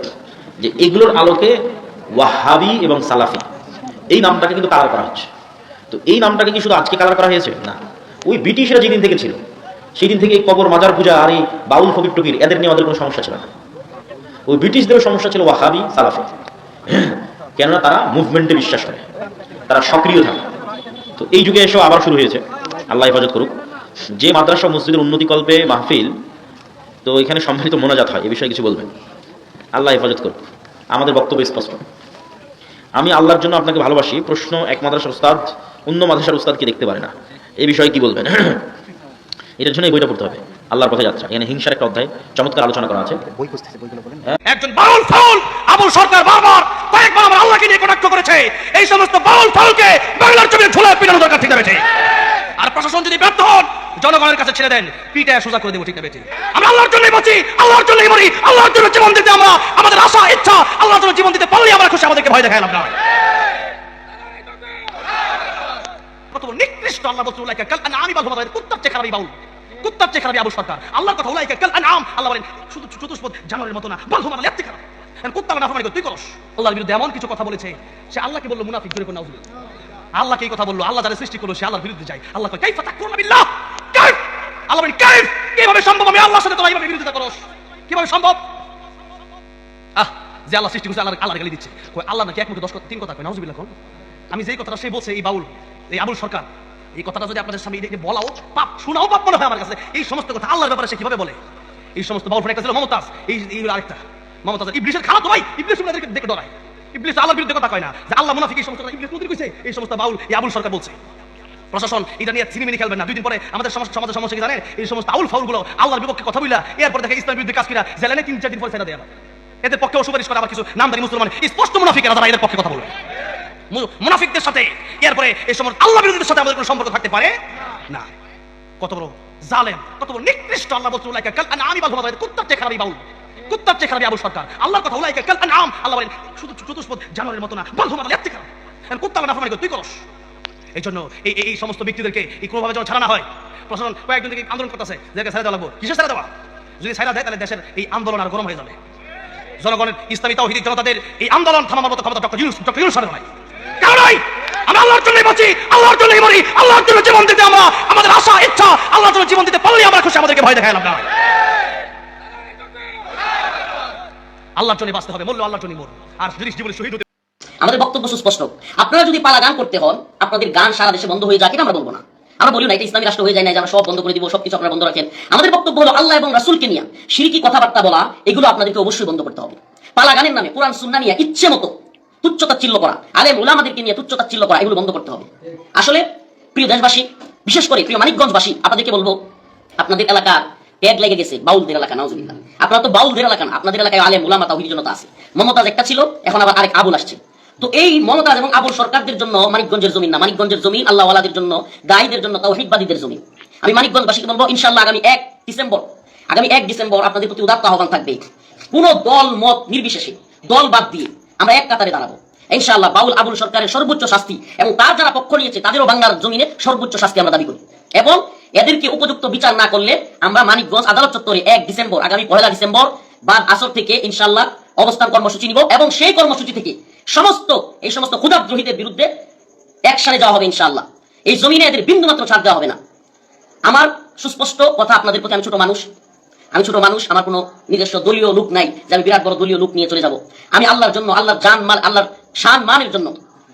যে এগুলোর আলোকে ওয়াহাবি এবং সালাফি এই নামটাকে কিন্তু কালার করা হচ্ছে। তো এই নামটাকে কি শুধু আজকে কালার করা হয়েছে? না, ওই ব্রিটিশরা যেদিন থেকে ছিল সেই দিন থেকে এই কবর মাজার পূজা আর এই বাউল ফকির টকির এদের নিয়ে আমাদের কোনো সমস্যা ছিল না। ওই ব্রিটিশদেরও সমস্যা ছিল ওয়াহাবি সালাফি, কেননা তারা মুভমেন্টে বিশ্বাস করে, তারা সক্রিয় থাকে। তো এই যুগে এসেও আবার শুরু হয়েছে, আল্লাহ হেফাজত করুক। যে মাদ্রাসা মসজিদের উন্নতিকল্পে মাহফিল, তো এখানে সম্মানিত মোনাজাত হয়, এ বিষয়ে কিছু বলবেন? আল্লাহ হেফাজত করুক। আমাদের বক্তব্য স্পষ্ট, আমি আল্লাহর জন্য আপনাকে ভালোবাসি। প্রশ্ন, এক মাদ্রাসার উস্তাদ অন্য মাদ্রাসার উস্তাদকে দেখতে পারে না, এই বিষয়ে কি বলবেন? এটার জন্য এই বইটা পড়তে হবে, আল্লাহর পথে যাত্রা। এখানে হিংসার একটা অধ্যায় চমৎকার আলোচনা করা আছে। একজন বাউল ফাউল আবুল সরকার বারবার কয়েকবার আমার আল্লাহকে নিয়ে কটাক্ষ করেছে। এই সমস্ত বাউল ফাউলকে বাংলার জমিনে ঝুলায় পিটানো দরকার, ঠিক না বেঠি? আর প্রশাসন যদি ব্যর্থ হন, জনগণের কাছে ছেড়ে দেন, পিটায় সোজা করে দেবো, ঠিক না বেঠি? আমরা আল্লাহর জন্যই বাঁচি, আল্লাহর জন্যই মরি, আল্লাহর জন্য জীবন দিতে আমরা, আমাদের আশা ইচ্ছা আল্লাহর জন্য জীবন দিতে পারলে আমরা খুশি, আমাদেরকে ভয় দেখাইলাম না। কত নিকৃষ্ট! আল্লাহ বলতে উলাইকা কাল আনআমি বাল হুম আযাল, কুত্তার চেয়ে খারাপ বাউল, কুত্তার চেয়ে খারাপ আবু সরকার। আল্লাহর কথা উলাইকা কাল আনআম, আল্লাহ বলেন শুধু চতুষ্পদ জানোয়ারের মতো না, বাল হুম আযাল, এত খারাপ। কুত্তার নাফরমানি করে তুই করস। আল্লাহর বিরুদ্ধে এমন কিছু কথা বলেছে, সে আল্লাহকে বলল মুনাফিক, জোরে কোন নাউজুবিল্লাহ। আল্লাহকে এই কথা বললো, আল্লাহ যারা সৃষ্টি করলো সে আল্লাহর বিরুদ্ধে যায়। আল্লাহ কয় কাইফা তাকফুরুনা বিল্লাহ, কাইফ, আল্লাহ বলেন কাইফ, কিভাবে সম্ভব আমি আল্লাহর সাথে তোমরা এইভাবে বিরোধিতা করস? কিভাবে সম্ভব? যে আল্লাহ সৃষ্টি করছে আল্লাহর গালি দিচ্ছে। কয় আল্লাহ নাকি এক মুখে 10 কথা 3 কথা কয়, নাউজুবিল্লাহ। কোন আমি যেই কথাটা সে বলছে, এই বাউল, এই আবুল সরকার, এই কথাটা যদি আপনাদের সামনে বলাও পাপ, শোনাও পাপ মনে হয় আমার কাছে। এই সমস্ত কথা আল্লাহর ব্যাপারে সে কিভাবে বলে? এই সমস্ত বাউল ফোন একটা ছিল মমতাজ, এই আরেকটা মমতাজ ইবলিসের খালাতো ভাই, ইবলিস ওনাদেরকে দেখে ডরায়। ইবলিস আল্লাহর বিরুদ্ধে কথা কয় না, যে আল্লাহ মুনাফিক, এই সমস্ত কথা ইবলিস নদীর কইছে। এই সমস্ত বাউল এই আবুল সরকার বলছে। প্রশাসন এটা নিয়ে চিনিমিনি খেলবেন না। 2 দিন পরে আমাদের সমাজের সমস্যা কি জানেন? এই সমস্ত আউল ফাউল গুলো আল্লাহর বিপক্ষে কথা বইলা এরপর দেখে ইসলামের বিরুদ্ধে কাজ কিনা জেলেনে 3-4 দিন পরে ছেড়ে দেয়। এদের পক্ষেও সুপারিশ করে আবার কিছু নামদারি মুসলমান স্পষ্ট মুনাফিকেরা যারা এদের পক্ষে কথা বলবে। মুনাফিকদের সাথে এরপরে এই সমস্ত আল্লাহ বিরোধীদের সাথে আমাদের কোনো সম্পর্ক থাকতে পারে না। কত বড় জালেম, কত বড় নিকৃষ্ট! আল্লাহ বলতে উলাইকা কাল আনআমি বাল হুম আযাল, কুত্তার চেয়ে খারাপ বাউল, কুত্তার চেয়ে খারাপ আবু সরকার। আল্লাহর কথা উলাইকা কাল আনআম, আল্লাহ বলেন শুধু চতুষ্পদ জানোয়ারের মতো না, বাল হুম আযাল, এত খারাপ। কুত্তার নাফরমানি করে তুই করস। এই জন্য এই সমস্ত ব্যক্তিদেরকে এই কোনোভাবে যেন ছাড়া না হয়। প্রশাসন কয়েকদিন থেকে আন্দোলন করতেছে, যাকে ছেড়ে দেওয়া লাগবে। কিসে ছেড়ে দেওয়া? যদি ছেড়ে দেয় তাহলে দেশের এই আন্দোলন আর গরম হয়ে যাবে। জনগণের ইসলামী তাওহীদি জনতাদের এই আন্দোলন থামাবার মতো ক্ষমতা ডক্টর ইউনূস সাহেবের নাই। কারণ আমরা আল্লাহর জন্যই বাঁচি, আল্লাহর জন্যই মরি, আল্লাহর জন্য জীবন দিতে আমরা, আমাদের আশা ইচ্ছা আল্লাহর জন্য জীবন দিতে পারলে আমরা খুশি, আমাদেরকে ভয় দেখাইলাম না। আল্লাহর জন্য বাঁচতে হবে, মরলো আল্লাহর জন্যই মর। আর যদি জীবনে শহীদ হতে, আমাদের বক্তব্য সুস্পষ্ট। আপনারা যদি পালা গান করতে হন, আপনাদের গান সারা দেশে বন্ধ হয়ে যাক, এটা আমরা বলবো না। আমরা বলি না এটা ইসলামী রাষ্ট্র হয়ে যায় না যে আমরা সব বন্ধ করে দিব, সবকিছু আপনারা বন্ধ রাখেন। আমাদের বক্তব্য হলো আল্লাহ এবং রাসূলকে নিয়ে শিরকি কথাবার্তা বলা, এগুলো আপনাদেরকে অবশ্যই বন্ধ করতে হবে। পালা গানের নামে কোরআন সুন্নাহ নিয়ে ইচ্ছে মতো তুচ্ছতাচ্ছিল্য করা, আলেম উলামাদেরকে নিয়ে তুচ্ছতাচ্ছিল্য করা, এগুলো বন্ধ করতে হবে। আসলে প্রিয় দেশবাসী, বিশেষ করে প্রিয় মানিকগঞ্জবাসী, আপনাদেরকে বলবো, আপনাদের এলাকা ট্যাগ লেগে গেছে বাউলদের এলাকা, নাউজুবিল্লাহ। আপনারা তো বাউলদের এলাকা না, আপনাদের এলাকায় আলেম উলামা তাওহীদি জনতা আছে। মমতাজ একটা ছিল, এখন আবার আরেক আবুল আসছে। তো এই মমতাজ এবং আবুল সরকারদের জন্য মানিকগঞ্জের জমিন না, মানিকগঞ্জের জমিন আল্লাহ ওয়ালাদের জন্য, গায়ীদের জন্য, তাওহীদবাদীদের জমিন। আমি মানিকগঞ্জবাসীকে বলবো, ইনশাআল্লাহ আগামী 1 ডিসেম্বর আপনাদের প্রতি উদাত্ত আহ্বান থাকবে। কোন দল মত নির্বিশেষে, দল বাদ দিয়ে আমরা এক কাতারে দাঁড়াবো ইনশাআল্লাহ। বাউল আবুল সরকারের সর্বোচ্চ শাস্তি এবং তার যারা পক্ষ নিয়েছে তাদেরও বাংলার জমিনে সর্বোচ্চ শাস্তি আমরা দাবি করি। এবং এদেরকে উপযুক্ত বিচার না করলে আমরা মানিকগঞ্জ আদালত চত্বরে 1 ডিসেম্বর, আগামী 1 ডিসেম্বর বাদ আসর থেকে ইনশাআল্লাহ অবস্থান কর্মসূচি নিব এবং সেই কর্মসূচি থেকে এই সমস্ত ক্ষুধাদ্রোহীদের বিরুদ্ধে অ্যাকশনে যাওয়া হবে ইনশাআল্লাহ। এই জমিনে এদের বিন্দুমাত্র ছাড় দেওয়া হবে না। আমার সুস্পষ্ট কথা আপনাদের প্রতি, আমি ছোট মানুষ, আমার কোনো নিজস্ব দলীয় লোক নাই যে আমি বিরাট বড় দলীয় লোক নিয়ে চলে যাব। আমি আল্লাহর জন্য, আল্লাহর জান মাল, আল্লাহর শান মানের জন্য,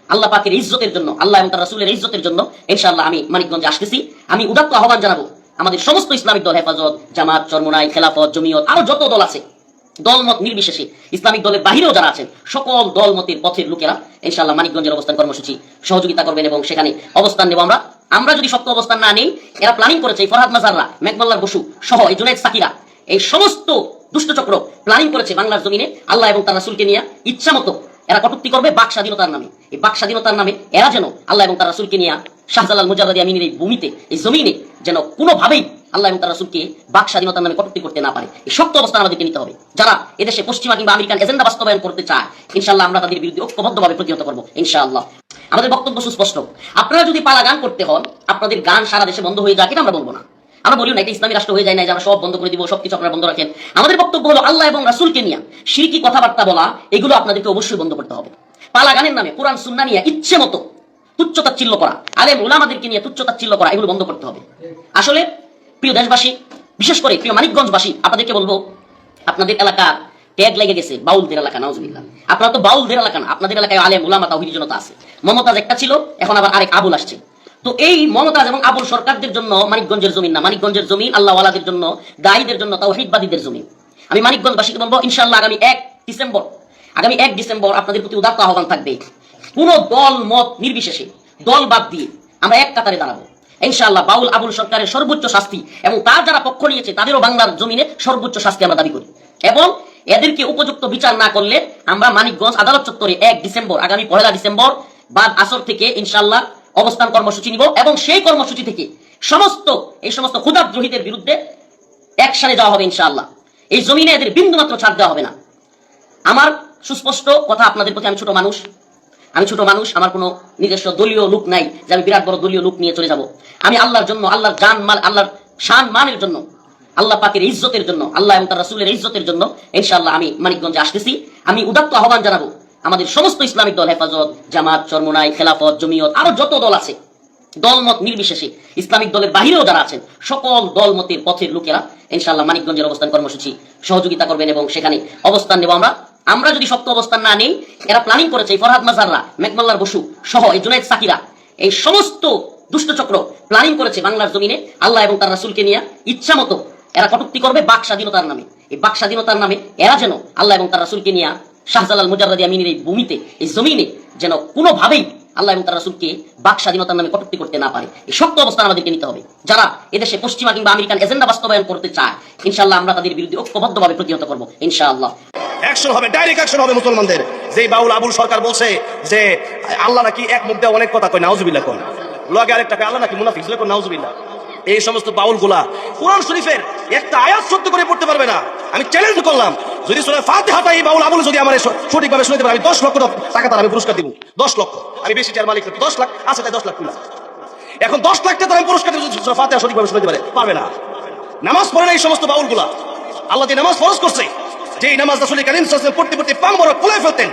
আল্লাহ পাকের ইজ্জতের জন্য, আল্লাহ এবং তার রাসূলের ইজ্জতের জন্য ইনশাআল্লাহ আমি মানিকগঞ্জে আসতেছি। আমি উদাত্ত আহ্বান জানাবো আমাদের সমস্ত ইসলামিক দল, হেফাজত, জামাত, চরমোনাই, খেলাফত, জমিয়ত, আরো যত দল আছে, দলমত নির্বিশেষে ইসলামিক দলের বাহিরেও যারা আছেন, সকল দলমতের পথের লোকেরা ইনশাআল্লাহ মানিকগঞ্জের অবস্থান কর্মসূচি সহযোগিতা করবেন এবং সেখানে অবস্থান নেব আমরা। আমরা যদি শক্ত অবস্থান না নেই, এরা প্ল্যানিং করেছে, এই ফরহাদ মাজাররা, মেঘমাল্লার বসু সহ এই জুনায়েদ সাকিরা, এই সমস্ত দুষ্টচক্র প্ল্যানিং করেছে বাংলার জমিনে আল্লাহ এবং তার রাসূলকে নিয়ে ইচ্ছা মতো এরা কটূক্তি করবে বাক স্বাধীনতার নামে। এই বাক স্বাধীনতার নামে এরা যেন আল্লাহ এবং তার রাসূলকে নিয়ে শাহজালাল মুজাদ্দিদ আমিনের এই ভূমিতে, এই জমিনে যেন কোনোভাবেই আল্লাহ এবং তার রাসূলকে বাক স্বাধীনতার নামে কটূক্তি করতে না পারে। এই শক্ত অবস্থান আমাদেরকে নিতে হবে। যারা এদেশে পশ্চিমা কিংবা আমেরিকান এজেন্ডা বাস্তবায়ন করতে চায়, ইনশাআল্লাহ আমরা তাদের বিরুদ্ধে ঐক্যবদ্ধভাবে প্রতিহত করবো ইনশাআল্লাহ। আমাদের বক্তব্য সুস্পষ্ট। আপনারা যদি পালা গান করতে হন, আপনাদের গান সারা দেশে বন্ধ হয়ে যাক, এটা আমরা বলবো না। আমরা বলি না এটা ইসলামী রাষ্ট্র হয়ে যায় না যে আমরা সব বন্ধ করে দিব, সবকিছু আপনারা বন্ধ রাখেন। আমাদের বক্তব্য হলো আল্লাহ এবং রাসূলকে নিয়ে শিরকি কথাবার্তা বলা, এগুলো আপনাদেরকে অবশ্যই বন্ধ করতে হবে। পালা গানের নামে কোরআন সুন্নাহ নিয়ে ইচ্ছে মতো তুচ্ছতাচ্ছিল্য করা, আলেম উলামাদেরকে নিয়ে তুচ্ছতাচ্ছিল্য করা, এগুলো বন্ধ করতে হবে। আসলে প্রিয় দেশবাসী, বিশেষ করে প্রিয় মানিকগঞ্জবাসী, আপনাদেরকে বলবো, আপনাদের এলাকা ট্যাগ লেগে গেছে বাউলদের এলাকা, নাউজুবিল্লাহ। আপনারা তো বাউলদের এলাকা না, আপনাদের এলাকায় আলেম উলামা তাওহীদি জনতা আছে। মমতাজ একটা ছিল, এখন আবার আরেক আবুল আসছে। তো এই মমতাজ এবং আবুল সরকারদের জন্য মানিকগঞ্জের জমিন না, মানিকগঞ্জের জমিন আল্লাহ ওয়ালাদের জন্য, দায়ীদের জন্য, তাওহীদবাদীদের জমিন। আমি মানিকগঞ্জবাসীকে বলবো, ইনশাআল্লাহ আগামী 1 ডিসেম্বর আপনাদের প্রতি উদাত্ত আহ্বান থাকবে। কোন দল মত নির্বিশেষে, দল বাদ দিয়ে আমরা এক কাতারে দাঁড়াবো ইনশাআল্লাহ। বাউল আবুল সরকারের সর্বোচ্চ শাস্তি এবং তার যারা পক্ষ নিয়েছে তাদেরও বাংলার জমিনে সর্বোচ্চ শাস্তি আমরা দাবি করি, এবং এদেরকে উপযুক্ত বিচার না করলে আমরা মানিকগঞ্জ আদালত চত্বরে 1 ডিসেম্বর, আগামী 1 ডিসেম্বর বাদ আসর থেকে ইনশাআল্লাহ অবস্থান কর্মসূচি নিব, এবং সেই কর্মসূচি থেকে এই সমস্ত ক্ষুধাদ্রোহীদের বিরুদ্ধে অ্যাকশনে যাওয়া হবে ইনশাআল্লাহ। এই জমিনে এদের বিন্দুমাত্র ছাড় দেওয়া হবে না। আমার সুস্পষ্ট কথা আপনাদের প্রতি, আমি ছোট মানুষ, আমার কোনো নিজস্ব দলীয় লোক নাই যে আমি বিরাট বড় দলীয় লোক নিয়ে চলে যাব। আমি আল্লাহর জন্য, আল্লাহর জান মাল, আল্লাহর শান মানের জন্য, আল্লাহ পাকের ইজ্জতের জন্য, আল্লাহ এবং তার রাসূলের ইজ্জতের জন্য ইনশাআল্লাহ আমি মানিকগঞ্জে আসতেছি। আমি উদাত্ত আহ্বান জানাবো আমাদের সমস্ত ইসলামিক দল, হেফাজত, জামাত, চরমোনাই, খেলাফত, জমিয়ত, আরো যত দল আছে, দলমত নির্বিশেষে ইসলামিক দলের বাহিরেও যারা আছেন, সকল দলমতের পথের লোকেরা ইনশাআল্লাহ মানিকগঞ্জের অবস্থান কর্মসূচি সহযোগিতা করবেন এবং সেখানে অবস্থান নেব আমরা যদি শক্ত অবস্থান না নেই, এরা প্ল্যানিং করেছে, এই ফরহাদ মাজাররা, মেঘমাল্লার বসু সহ এই জুনায়েদ সাকিরা, এই সমস্ত দুষ্টচক্র প্ল্যানিং করেছে বাংলার জমিনে আল্লাহ এবং তার রাসূলকে নিয়ে ইচ্ছা মতো এরা কটূক্তি করবে বাক স্বাধীনতার নামে। এই বাক স্বাধীনতার নামে এরা যেন আল্লাহ এবং তার রাসূলকে নিয়ে শাহজালাল মুজাদ্দিদ আমিনের এই ভূমিতে, এই জমিনে যেন কোনোভাবেই আল্লাহ এবং তার রাসূলকে বাক স্বাধীনতার নামে কটূক্তি করতে না পারে। এই শক্ত অবস্থান আমাদেরকে নিতে হবে। যারা এদেশে পশ্চিমা কিংবা আমেরিকান এজেন্ডা বাস্তবায়ন করতে চায়, ইনশাআল্লাহ আমরা তাদের বিরুদ্ধে ঐক্যবদ্ধভাবে প্রতিহত করব ইনশাআল্লাহ। অ্যাকশন হবে, ডাইরেক্ট অ্যাকশন হবে মুসলমানদের। যেই বাউল আবুল সরকার বলছে যে আল্লাহ নাকি এক মুখ দিয়ে অনেক কথা কয়, নাউজুবিল্লাহ কোন লগে আরেকটা আল্লাহ নাকি মুনাফিক, কোন নাউজুবিল্লাহ। এই সমস্ত বাউল গুলা কোরআন শরীফের একটা আয়াত সত্য করে পড়তে পারবে না। আমি চ্যালেঞ্জ করলাম, যদি সূরা ফাতিহাটা এই বাউল আবুল যদি আমার সঠিকভাবে শুনতে পারে, আমি 10 লক্ষ টাকা তার আমি পুরস্কার দিব। 10 লক্ষ, আমি বেশি টাকার মালিক, 10 লাখ আছে, তাই 10 লাখ তুলা। এখন 10 লাখ টাকা আমি পুরস্কার দিব যদি সূরা ফাতিহা সঠিকভাবে শুনতে পারবে না। নামাজ পড়ে না এই সমস্ত বাউল গুলা। আল্লাহ যে নামাজ ফরজ করছে, যেই নামাজ রাসূল কারীম সাল্লাল্লাহু আলাইহি ওয়াসাল্লাম পড়তে পাং বড় খুলে ফেলতেন,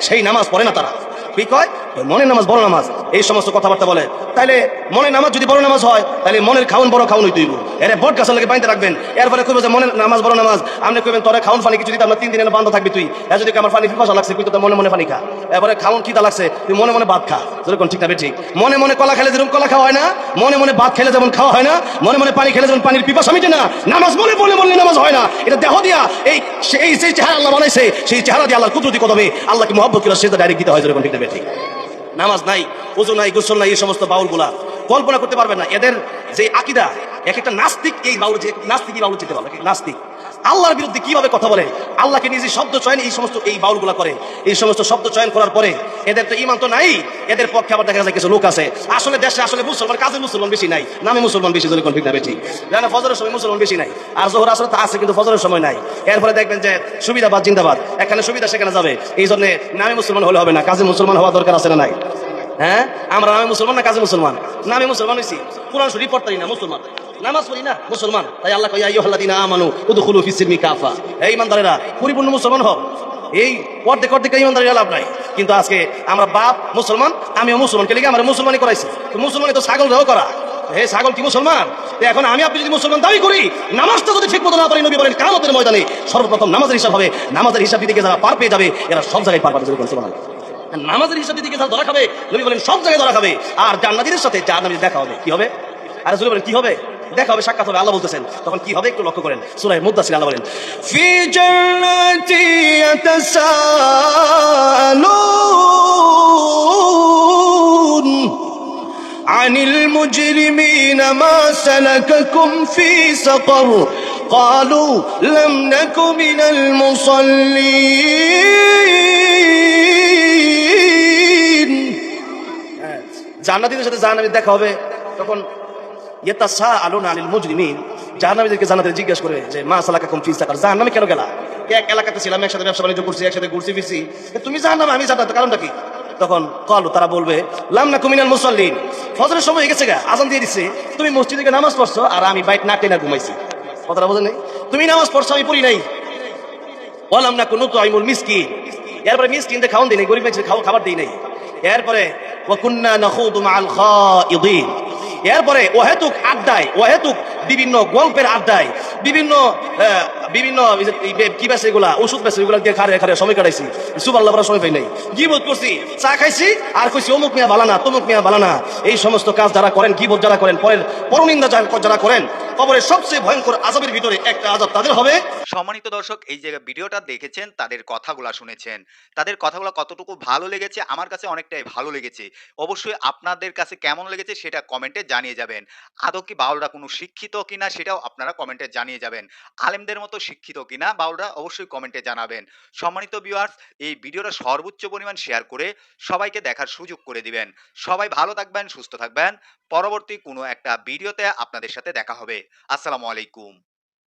সেই নামাজ পড়ে না তারা। কি কয়? মনের নামাজ বড় নামাজ, এই সমস্ত কথাবার্তা বলে। তাইলে মনের নামাজ যদি বড় নামাজ হয়, তাহলে মনের খাউন বড় খাউন হইতে হইব। এর বট গাছ লাগে বাইন্দা রাখবেন, এরপরে কইবে যে মনের নামাজ বড় নামাজ, আপনি কইবেন তোরে খাউন পানি কিছু দিতে আমরা 3 দিনের বান্ধ থাকবি তুই। এর যদি আমার পানি পিপাসা লাগছে, কই তো মনে মনে পানি খা। এরপরে খাউন খিদা লাগছে, তুই মনে মনে ভাত খা। যেরকম ঠিক না ঠিক, মনে মনে কলা খেলে যেরকম কলা খাওয়া হয় না, মনে মনে ভাত খেলে যেমন খাওয়া হয় না, মনে মনে পানি খেলে যেমন পানির পিপাসা মিটে না, নামাজ মনে মনে নামাজ হয় না। এটা দেহ দিয়া এই সেই চেহারা আল্লাহ বানাইছে, সেই চেহারা দিয়ে আল্লাহর কুদরতি কদমে আল্লাহকে মহব্বত করে সেটা ডাইরেক্ট দিতে হয়। যেরকম ঠিক না ঠিক, নামাজ নাই, ওযু নাই, গোসল নাই, এই সমস্ত বাউল গুলা কল্পনা করতে পারবেন না। এদের যে আকীদা, এক একটা নাস্তিক এই বাউল, যে নাস্তিকই বাউল চিনতে পারবে, নাস্তিক আল্লাহর বিরুদ্ধে কিভাবে কথা বলে, আল্লাহকে নিজে শব্দ চয়ন এই সমস্ত এই বাউল গুলা করে। এই সমস্ত শব্দ চয়ন করার পরে এদের তো ঈমান তো নাই। এদের পক্ষে আবার দেখা যায় কিছু লোক আছে, আসলে দেশে আসলে মুসলমান, কাজে মুসলমান বেশি নাই, নামে মুসলমান বেশি। যেরকম ঠিক না বেশি, জানা ফজরের সময় মুসলমান বেশি নাই, আর জোহর আসলে তো আছে কিন্তু ফজরের সময় নাই। এরপরে দেখবেন যে সুবিধাবাদ জিন্দাবাদ, এখানে সুবিধা সেখানে যাবে। এই জন্য নামে মুসলমান হলে হবে না, কাজে মুসলমান হওয়া দরকার আছে না নাই? হ্যাঁ, আমরা নামে মুসলমান না কাজে মুসলমান? নামে মুসলমান হইছি, কোরআন শরীফ পড়তারি না, মুসলমান। নামাজ পড়ি না, মুসলমান। তাই আল্লাহ কয়, ইয়া আইয়ুহাল্লাযীনা আমানু উদখুলু ফিস সিলমি কাফা। এই ইমানদারেরা পরিপূর্ণ মুসলমান হও। এই অর্ধেক ইমানদারের লাভ নাই। কিন্তু আজকে আমরা বাপ মুসলমান, আমিও মুসলমান, কে লিগে আমরা মুসলমানই করাইছি। মুসলমানই তো ছাগল রেও করা। হে ছাগল কি মুসলমান? এখন আমি আপনি যদি মুসলমান দাবি করি, নামাজটা যদি ঠিক মতো না পারি, নবী বলেন কিয়ামতের ময়দানে সর্বপ্রথম নামাজের হিসাব হবে। নামাজের হিসাব দিতে যারা পার পেয়ে যাবে, এরা সব জায়গায় পার পাবে। সুবহানাল্লাহ। নামাজের হিসাব দিতে যারা ধরা খাবে, নবী বলেন সব জায়গায় ধরা খাবে। আর জান্নাতীদের সাথে জাহান্নামীদের দেখা হবে। কি হবে? আর রাসূল বলেন কি হবে? দেখা হবে, সাক্ষাৎ হবে, আল্লাহ বলতেছেন। তখন কি হবে একটু লক্ষ্য করেন, সূরা মুদ্দাসির আল্লাহ বলেন, في جنات يتساءلون عن المجرمين ما سلككم في سقر قالوا لم نك من المصلين। জান্নাতীদের সাথে জাহান্নামীদের দেখা হবে। তখন ইয়াতাসাআলুনা আনিল মুজরিমিন, জাহান্নামীদেরকে জান্নাতীরা জিজ্ঞাসা করে যে মা সালাকাকুম ফি সাকার, জাহান্নামে কেন গেলা? এক এলাকাতে ছিলাম, একসাথে ব্যবসা বাণিজ্য করছি, একসাথে ঘুরছি ফিরছি, তুমি জাহান্নামে আমি জান্নাতে, কারণটা কি? তখন কলু, তারা বলবে লাম নাকু মিনাল মুসাল্লিন, ফজরের সময় হয়ে গেছে গা, আজান দিয়ে দিচ্ছে, তুমি মসজিদে গিয়ে নামাজ পড়ছো আর আমি বাইট না টেনা ঘুমাইছি। কথাটা বোঝেন নাই? তুমি নামাজ পড়ছো, আমি পড়ি নাই। ওয়ালাম নাকু নুতআইমুল মিসকিন, এরপরে মিসকিনদের খাওয়ান দিই নাই, গরিব মানুষের খাবার দিই নাই। এরপরে ওয়া কুন্না নাখুদু মাআল খাইদিন, এরপরে অহেতুক আড্ডায়, অহেতুক বিভিন্ন গল্পের আড্ডায়, বিভিন্ন বিভিন্ন কি বেছে এগুলা, ওষুধ বেছে, এগুলা দিয়ে খারে খারে সময় কাটাইছি, সুবহানাল্লাহ বলার সময় পাই নাই। গীবত করছি, চা খাইছি, আর কইছি অমুক মিয়া বালানা, তমুক মিয়া বালানা। এই সমস্ত কাজ যারা করেন, গীবত যারা করেন, পরের পরনিন্দা যারা করেন, কবরের সবচেয়ে ভয়ঙ্কর আযাবের ভিতরে একটা আযাব তাদের হবে। সম্মানিত দর্শক, এই যে ভিডিওটা দেখেছেন, তাদের কথাগুলো শুনেছেন, তাদের কথাগুলো কতটুকু ভালো লেগেছে, আমার কাছে অনেকটাই ভালো লেগেছে। অবশ্যই আপনাদের কাছে কেমন লেগেছে সেটা কমেন্টে জানিয়ে যাবেন। আদৌ কি বাউলরা কোনো শিক্ষিত কিনা সেটাও আপনারা কমেন্টে জানিয়ে যাবেন। আলেমদের মতো শিক্ষিত কিনা বাউলরা অবশ্যই কমেন্টে জানাবেন। সম্মানিত ভিউয়ার্স, এই ভিডিওটা সর্বোচ্চ পরিমাণ শেয়ার করে সবাইকে দেখার সুযোগ করে দিবেন। সবাই ভালো থাকবেন, সুস্থ থাকবেন। পরবর্তী কোনো একটা ভিডিওতে আপনাদের সাথে দেখা হবে। আসসালামু আলাইকুম।